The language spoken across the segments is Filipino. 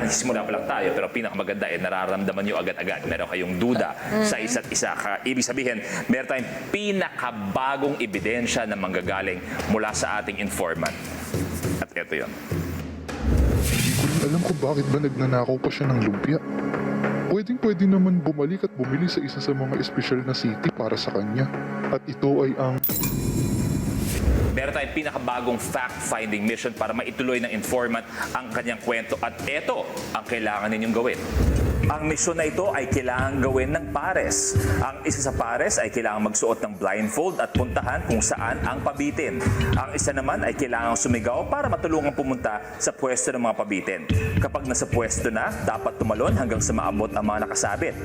nagsisimula pa lang tayo, pero pinakamaganda nararamdaman nyo agad-agad. Meron kayong duda sa isa't isa. Ibig sabihin, meron tayong pinakabagong ebidensya na manggagaling mula sa ating informant. At ito yun. Hindi ko rin alam kung bakit ba nagnanakaw pa siya ng lumpia. Pwedeng-pwede naman bumalik at bumili sa isa sa mga espesyal na city para sa kanya. At ito ay ang... Meron tayong pinakabagong fact-finding mission para maituloy ng informant ang kanyang kwento. At ito ang kailangan ninyong gawin. Ang misyon na ito ay kailangan gawin ng pares. Ang isa sa pares ay kailangan magsuot ng blindfold at puntahan kung saan ang pabitin. Ang isa naman ay kailangan sumigaw para matulungan pumunta sa pwesto ng mga pabitin. Kapag nasa pwesto na, dapat tumalon hanggang sa maabot ang mga nakasabit.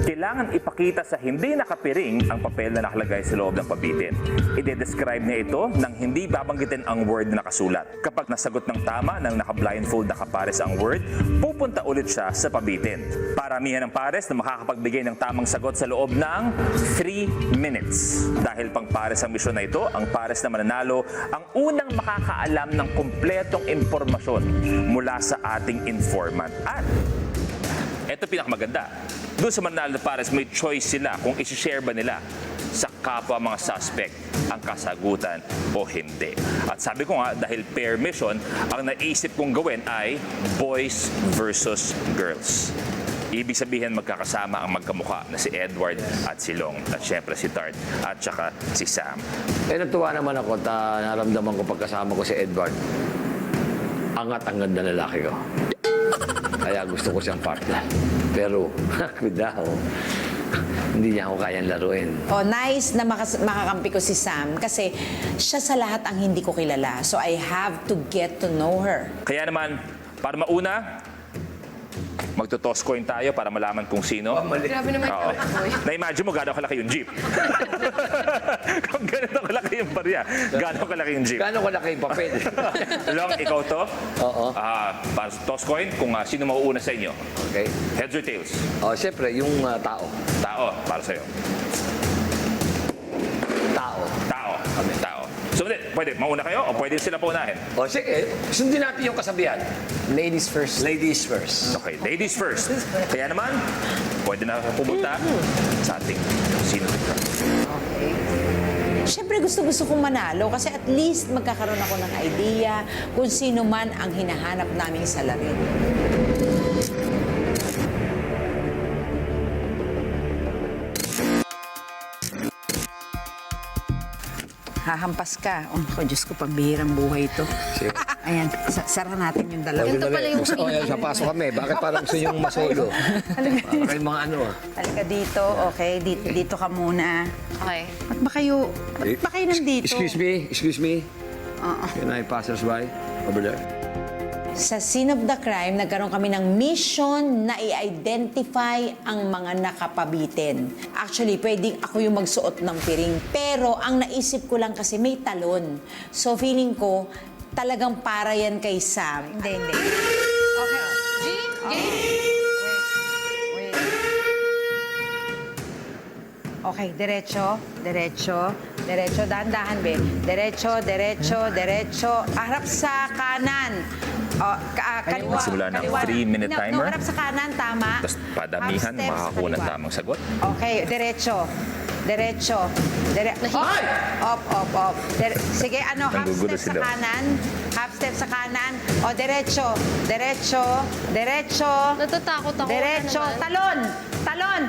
Kailangan ipakita sa hindi nakapiring ang papel na nakalagay sa loob ng pabitin. Ide-describe niya ito nang hindi babanggitin ang word na nakasulat. Kapag nasagot ng tama ng naka-blindfold na kapares ang word, pupunta ulit siya sa pabitin. Paramihan ng pares na makakapagbigay ng tamang sagot sa loob ng 3 minutes. Dahil pang pares ang misyon na ito, ang pares na mananalo ang unang makakaalam ng kumpletong impormasyon mula sa ating informant. At ito pinakamaganda. Doon sa mananalo na pares, may choice sila kung isi-share ba nila sa kapwa mga suspect ang kasagutan o hindi. At sabi ko nga, dahil pair mission, ang naisip kong gawin ay boys versus girls. Ibig sabihin magkakasama ang magkamukha na si Edward at si Long at syempre si Tart at saka si Sam. Natuwa naman ako at naramdaman ko pagkasama ko si Edward. Angat ang ganda na lalaki ko. Kaya gusto ko siyang partner. Pero, kudaw, hindi niya ako kayang laruin. Oh, nice na makakampi ko si Sam kasi siya sa lahat ang hindi ko kilala. So I have to get to know her. Kaya naman, para mauna, magto-toss coin tayo para malaman kung sino. Grabe naman Oo. yung Na-imagine mo gano'ng kalaki yung jeep. Kung gano'ng kalaki yung barya, gano'ng kalaki yung jeep. Gano'n ko laki yung papel? Long, ikaw to? Oo. Para sa toss coin, kung sino mauuna sa inyo. Okay. Heads or tails? Oh, siyempre, yung tao. Tao, para sa'yo. Tao. Tao. Tao. So, pwede, mauna kayo o pwede sila paunahin? O sige, sundin natin yung kasabihan. Ladies first. Ladies first. Okay, ladies first. Kaya naman, pwede na pumunta sa ating sino ito. Siyempre gusto kong manalo kasi at least magkakaroon ako ng idea kung sino man ang hinahanap naming salarin. Hahampas ka. Oh, naku, Diyos ko, pambihirang buhay ito. Ayan, sara natin yung dalawa. Ganito pala yung Oh, yan, sa pasok kami. Bakit parang gusto yung masolo? Parang kayong mga ano ah. Halika dito, okay? Dito ka muna. Okay. Ba't ba kayo nandito? Excuse me. Can I passers-by over there? Sa scene of the crime, nagkaroon kami ng mission na i-identify ang mga nakapabitin. Actually, pwedeng ako yung magsuot ng piring. Pero ang naisip ko lang kasi may talon. So feeling ko, talagang para yan kay Sam. Hindi. Okay. Wait. Okay, diretso. Dahan-dahan, be. Diretso. Harap sa kanan. Kaliwa. Simula ng 3-minute timer. No, harap sa kanan, tama. Tapos padamihan, Half steps makakuha ng kaliwa. tamang sagot. Okay, diretso. Op. Sige, half Nanggugulo step sa sila. kanan. Half step sa kanan. O, diretso. Natatakot ako. Diretso. Ano naman? Talon.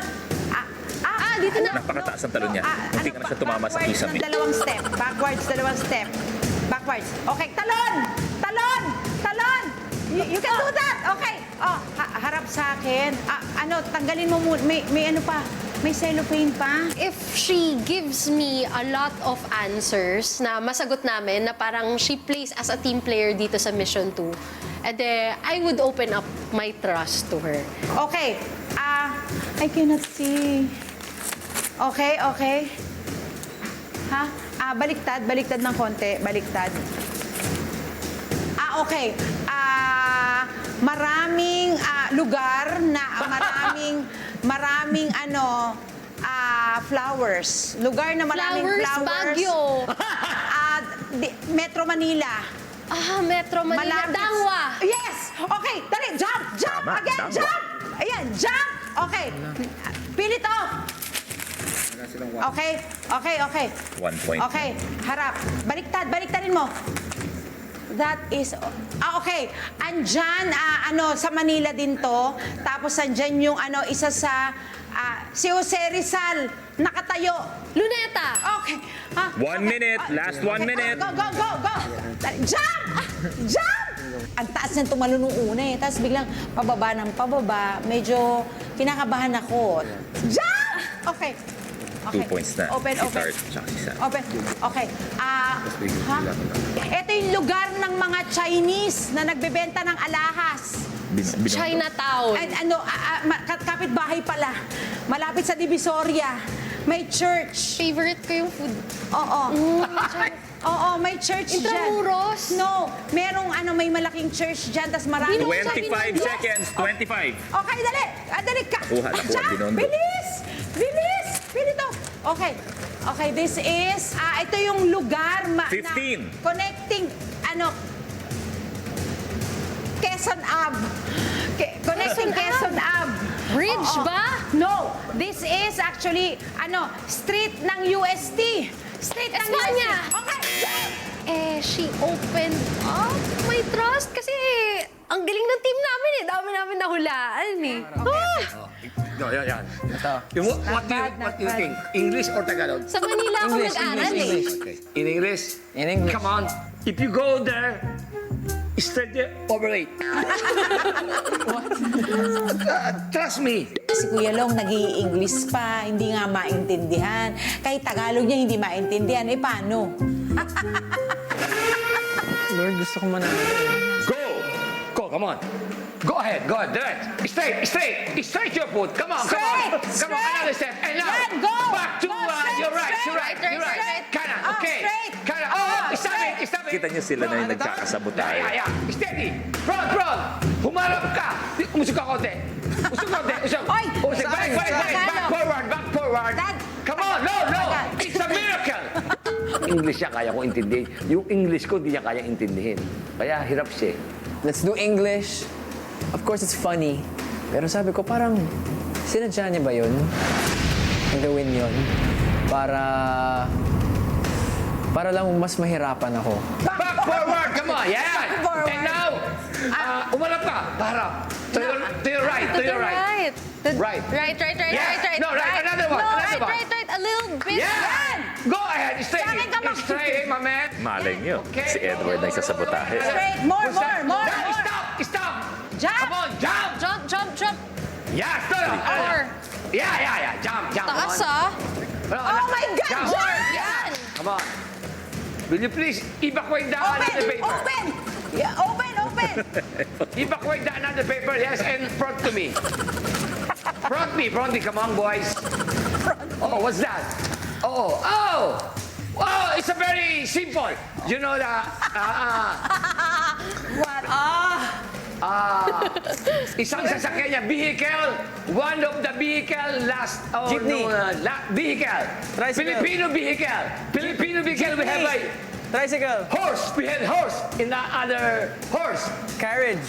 Dito na. Napakataas ang talon niya. Hindi ka na siya tumama sa Backwards kisame. ng dalawang step. Backwards. Okay, talon. You can do that. Okay. Oh, harap sa akin. Tanggalin mo muna. May ano pa. May cellophane pa. If she gives me a lot of answers na masagot namin na parang she plays as a team player dito sa Mission 2, and I would open up my trust to her. Okay. I cannot see. Okay. Ha? Baliktad ng konti. Okay. Maraming lugar na maraming flowers. Lugar na maraming flowers. Baguio. Metro Manila. Metro Manila. Malapit. Dangwa. Yes! Okay, dali, jump! Tama, Again, tama. jump! Ayan, jump! Okay. Pili to. Okay, okay, okay. 1 point. Okay, harap. Baliktarin mo. That is, okay. Andyan, sa Manila din to. Tapos andyan yung, isa sa, si Jose Rizal, nakatayo. Luneta. Okay. 1 minute, last 1 minute. Go. Jump! Jump! Ang taas ng tumalo nung una eh. Tapos biglang pababa. Medyo kinakabahan ako. Jump! Okay. 2 points na. Open. Si Tart, tsaka si Sam. Open. Okay. Ito yung lugar ng mga Chinese na nagbebenta ng alahas. Chinatown. And kapitbahay pala. Malapit sa Divisoria. May church. Favorite ko yung food. Oo. Oo, may church dyan. Intramuros? No, merong may malaking church dyan, tas marami. 25 seconds, 25. Okay, dali. Dali ka. Nakuha, Jump, Binondo. bilis. Pili to. Okay, this is, ito yung lugar 15. na connecting, Quezon Ave. Connecting Quezon Ave. Bridge Oo. ba? No, this is actually, street ng UST. Street ng Espanya. UST. Okay, jump. She opened up my trust kasi ang galing ng team namin eh. Dami namin nahulaan eh. No, yan. What do you think? English or Tagalog? Sa Manila ako nag-aral eh. Okay. In English? In English. Come on. If you go there, straight there, overrate. Trust me. Si Kuya Long nag-i-English pa, hindi nga maintindihan. Kahit Tagalog niya hindi maintindihan, paano? Lord, gusto ko manalo. Go, come on. Go ahead, direct. Straight your foot. Come on, Straight, Come on, another step. And now, Yan, go. back to, Go, straight, you're right. straight. Kanan, Oh, okay. straight. Kanan, stop it. Kita niyo sila na yung nagkakasabotahe. Yeah. Steady. Front. Humarap ka. Umusok ka konti. Usok. Oy, Back forward. Dad. Come on, no. It's a miracle. English niya kaya kong intindihin. Yung English ko, di niya kaya intindihin. Kaya hirap siya. Let's do English. Of course, it's funny. Pero sabi ko, parang sinadya niya ba yun? Ang gawin yun? Para lang mas mahirapan ako. Back forward, come on, yan. forward. And now, umarap ka, paharap. To your right. Right. Right. Yeah. No, right, another one, No, another one. right. A little bit. Yeah! Go ahead, Sa akin ka straight, my man. Malay niyo, si Edward nagsasabotahe. Straight, more. No, stop! Jump. Come on, jump! Jump. Yeah, Or, Yeah, jump. taas Come on. Oh my God, Jump. jump! Yeah, come on. Will you please evacuate the another paper? Open! Yeah, open! Evacuate the another paper, yes, and front to me. Front me, come on, boys. Oh, what's that? Oh, it's a very simple. You know the, What? isang sasakyan niya, vehicle, one of the vehicle last, Jeepney. vehicle. Tricycle. Filipino vehicle, we have a Tricycle. horse, we had horse in the other horse. Carriage.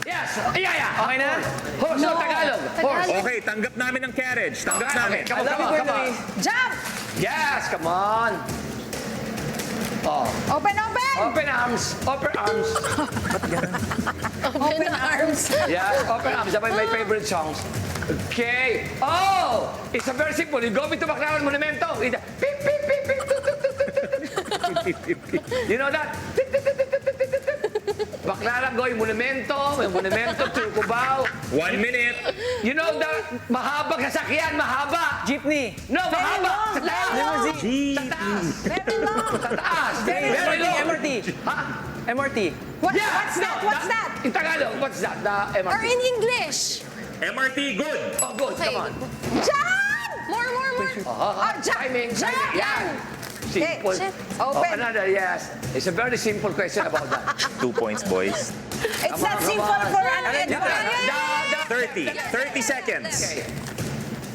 Yes, yeah. Okay na? Horse, no, Tagalog. Horse. Okay, tanggap namin ang carriage. Tanggap namin. Come on, I love you, come on. Jump! Yes, come on. Open! Open arms. open arms. Yes, open arms. That's my favorite songs. Okay. Oh, it's a very simple. You go into Baclaran Monumento. It's a beep, beep, beep, beep. You know that? Baclaran going Monumento, may Monumento to Cubao. 1 minute. You know the mahabang sasakyan, mahaba. Jeepney. No, mahaba. Sa taas. Limousine. Sa taas. Very long! Sa taas. Very long. MRT. Ha? MRT. Yeah, What's that? In Tagalog, what's that? The MRT. Or in English. MRT, good. Oh, good. Okay. Come on. Jump! More. Jump! Timing. Jump! Yan. Okay, Simple. open. Another, yes. It's a very simple question about that. 2 points, boys. It's not simple for an Edward. 30 seconds. Okay.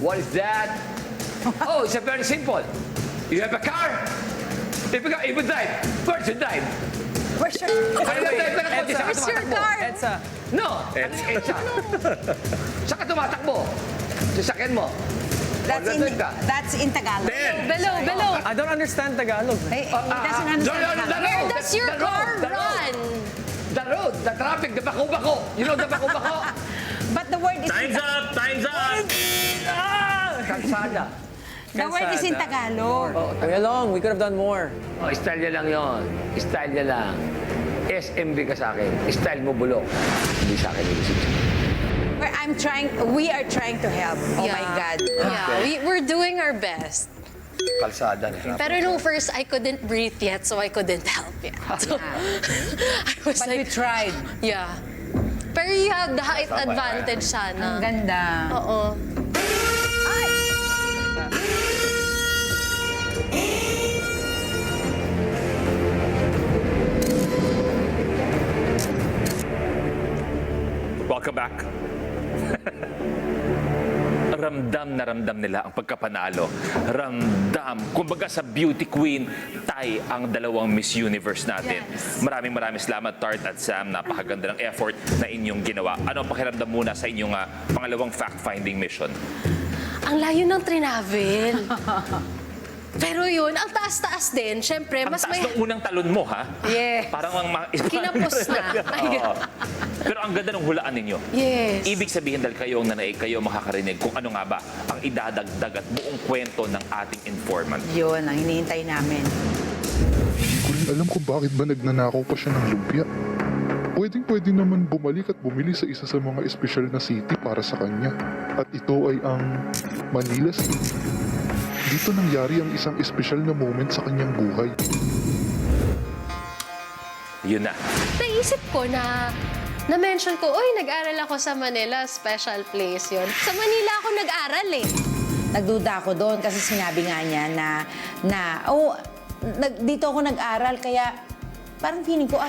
What is that? Oh, it's a very simple. You have a car. If you drive, where should you drive? Where's your... Where's your car? Edsa, No! Edsa. Saan ka tumatakbo? Sasakyan mo. That's in Tagalog. Below. I don't understand Tagalog. He doesn't understand Tagalog. Where does your car run? The road, the traffic, the bako-bako. You know the bako-bako? But the word is... Time's up! Time's up! Kalsada. The word is in Tagalog. Kuya Long, we could have done more. Oh, style niya lang yon. Style niya lang. SMB ka sa akin. Style mo bulok. Hindi sa akin inisip. We are trying to help. Oh my God. Yeah, we're doing our best. Kalsada na. Pero nung first, I couldn't breathe yet, so I couldn't help yet. So, I was But we like, tried. yeah. Pero you have the height advantage sana. Ang ganda. Oo. Welcome back. Ramdam nila ang pagkapanalo. Ramdam. Kumbaga sa Beauty Queen, tay ang dalawang Miss Universe natin. Maraming salamat, Tart at Sam. Napakaganda ng effort na inyong ginawa. Ano ang pakiramdam muna sa inyong pangalawang fact-finding mission? Ang layo ng trinavel. Pero yun, ang taas-taas din. Siyempre, Ang mas taas may... ng unang talon mo, ha? Yes. Parang Kinapos na. Oo. Pero ang ganda ng hulaan ninyo. Yes. Ibig sabihin dahil kayo ang nanaig, kayo makakarinig kung ano nga ba ang idadagdag at buong kwento ng ating informant. Yun ang hinihintay namin. Hindi ko rin alam kung bakit ba nagnanakaw pa siya ng lumpia. Pwedeng-pwede naman bumalik at bumili sa isa sa mga espesyal na city para sa kanya. At ito ay ang Manila City. Dito nangyari ang isang espesyal na moment sa kanyang buhay. Yun na. Naisip ko na-mention ko, oy, nag-aral ako sa Manila, special place yun. Sa Manila ako nag-aral eh. Nagduda ako doon kasi sinabi nga niya dito ako nag-aral kaya parang feeling ko,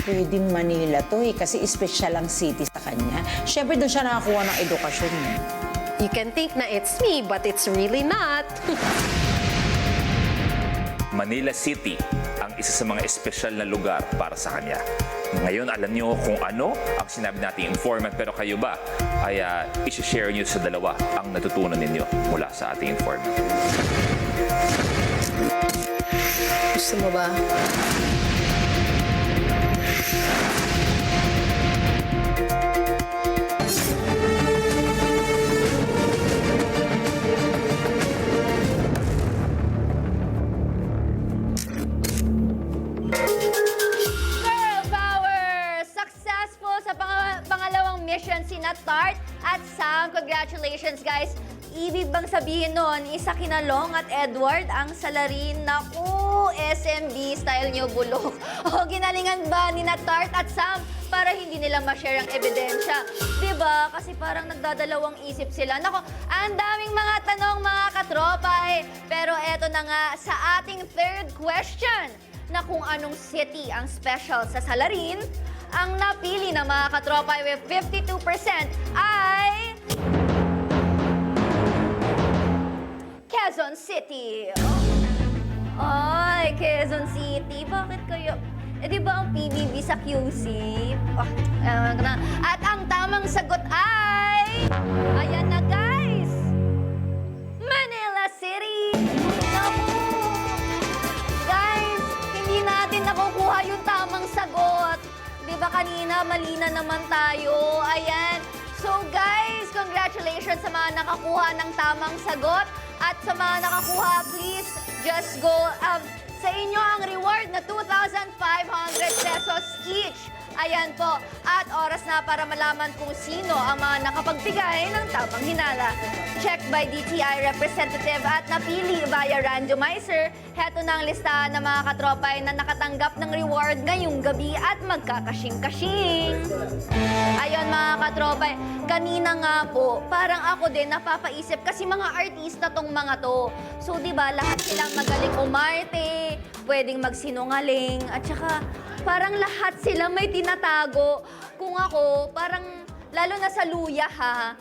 pwedeng Manila to kasi espesyal ang city sa kanya. Siyempre doon siya nakakuha ng edukasyon. You can think na it's me, but it's really not. Manila City ang isa sa mga espesyal na lugar para sa kanya. Ngayon, alam niyo kung ano ang sinabi nating informant, pero kayo ba ay isi-share niyo sa dalawa ang natutunan ninyo mula sa ating informant? Gusto mo ba? Girl power! Successful sa pangalawang mission sina Tart at Sam. Congratulations, guys. Ibig bang sabihin nun, isa kinalong at Edward ang salarin? Naku, SMB style nyo bulok. O ginalingan ba ni na Tart at Sam para hindi nila ma-share ang ebidensya? Diba? Kasi parang nagdadalawang isip sila. Naku, ang daming mga tanong mga katropa eh. Pero eto na nga sa ating third question na kung anong city ang special sa salarin, ang napili ng mga katropa with 52% ay... Quezon City. Ay, Quezon City. Bakit kayo? Eh, di ba ang PBB sa QC? At ang tamang sagot ay... Ayan na, guys! Manila City! Naku! Guys, hindi natin nakukuha yung tamang sagot. Di ba kanina, mali na naman tayo. Ayan. So, guys, congratulations sa mga nakakuha ng tamang sagot. At sa mga nakakuha, please just go. Sa inyo ang reward na 2,500 pesos each. Ayan po. At oras na para malaman kung sino ang mga nakapagbigay ng tamang hinala. Check by DTI representative at napili via randomizer. Heto na ang listahan ng mga katropay na nakatanggap ng reward ngayong gabi at magkakasing-kasing. Ayun mga katropay, kanina nga po, parang ako din napapaisip kasi mga artista tong mga to. So di ba lahat silang magaling umarte, pwedeng magsinungaling, at saka parang lahat sila may tinatago. Kung ako, parang lalo na sa luya ha,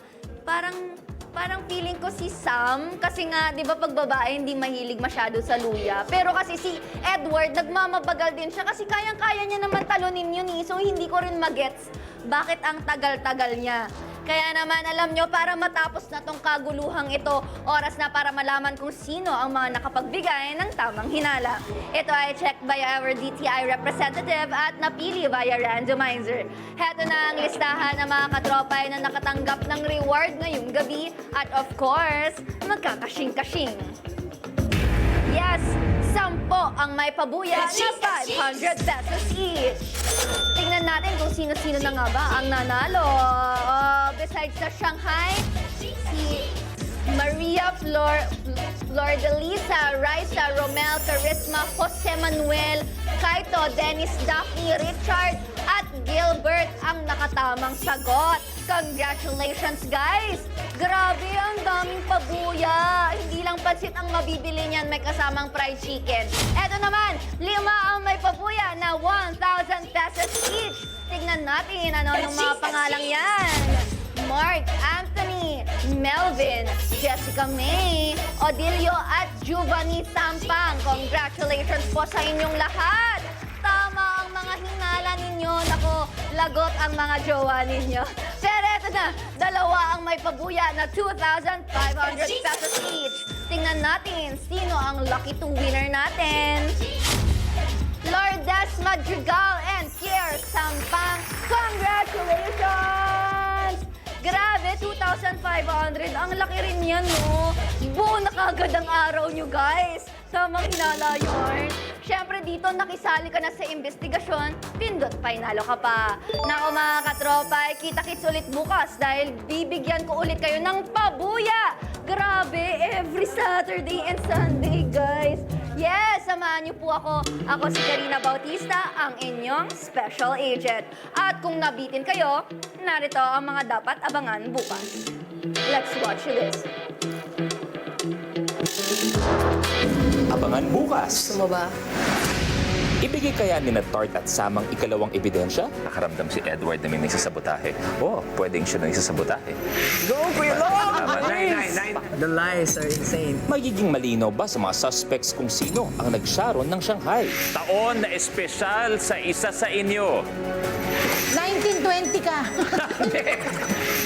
parang Parang feeling ko si Sam, kasi nga, di ba pag babae, hindi mahilig masyado sa luya. Pero kasi si Edward, nagmamabagal din siya kasi kayang-kaya niya naman talunin yun eh. So hindi ko rin magets bakit ang tagal-tagal niya. Kaya naman, alam nyo, para matapos na tong kaguluhang ito, oras na para malaman kung sino ang mga nakapagbigay ng tamang hinala. Ito ay checked by our DTI representative at napili via randomizer. Heto na ang listahan ng mga katropay na nakatanggap ng reward ngayong gabi at of course, magkakashing-kashing. Yes, 10 ang may pabuya na 500 pesos each. Tingnan natin kung sino-sino na nga ba ang nanalo. Besides sa Shanghai, si Maria Flordelisa, Raisa, Romel, Charisma, Jose Manuel, Kaito, Dennis, Daphne, Richard, at Gilbert ang nakatamang sagot. Congratulations, guys! Grabe, ang daming pabuya. Hindi lang pansit ang mabibili niyan, may kasamang fried chicken. Eto naman, 5 ang may pabuya na 1,000 pesos each. Tignan natin ano ng mga pangalang yan. Mark, Anthony, Melvin, Jessica May, Odilio at Giovanni Sampang. Congratulations po sa inyong lahat! Tama ang mga hinala ninyo. Nako, lagot ang mga jowa ninyo. Pero eto na, 2 ang may pabuya na 2,500 pesos each. Tingnan natin, sino ang lucky 2 winner natin? Lourdes Madrigal and Kier Sampang. Congratulations! Grabe, 2,500. Ang laki rin yan, no? Buo na kagad ang araw nyo, guys. Tamang hinala yun. Siyempre dito, nakisali ka na sa investigasyon, pindot panalo ka pa. Nako mga katropay, kita-kits ulit bukas dahil bibigyan ko ulit kayo ng pabuya. Grabe, every Saturday and Sunday, guys. Yes, samahan niyo po ako. Ako si Karina Bautista, ang inyong special agent. At kung nabitin kayo, narito ang mga dapat abangan bukas. Let's watch this. Abangan bukas. Gusto mo ba? Ibigay kaya ni na Tart at Samang ikalawang ebidensya? Nakaramdam si Edward na may nagsasabotahe. Pwedeng siya na nagsasabotahe. Go, Kuya Long! Nine. The lies are insane. Magiging malinaw ba sa mga suspects kung sino ang nagsharon ng Shanghai? Taon na espesyal sa isa sa inyo. 1920 ka.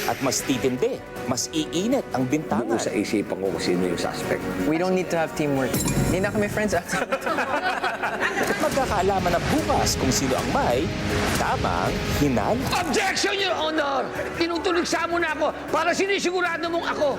At mas titindi, mas iinit ang Buo bintangan. sa isipan ko kung sino yung suspect. We don't need to have teamwork. Hindi na kami friends after. Magkakaalaman na bukas kung sino ang may tamang hinala. Objection, Your Honor! Tinutulig sa mo na ako para sinisigurado mong ako.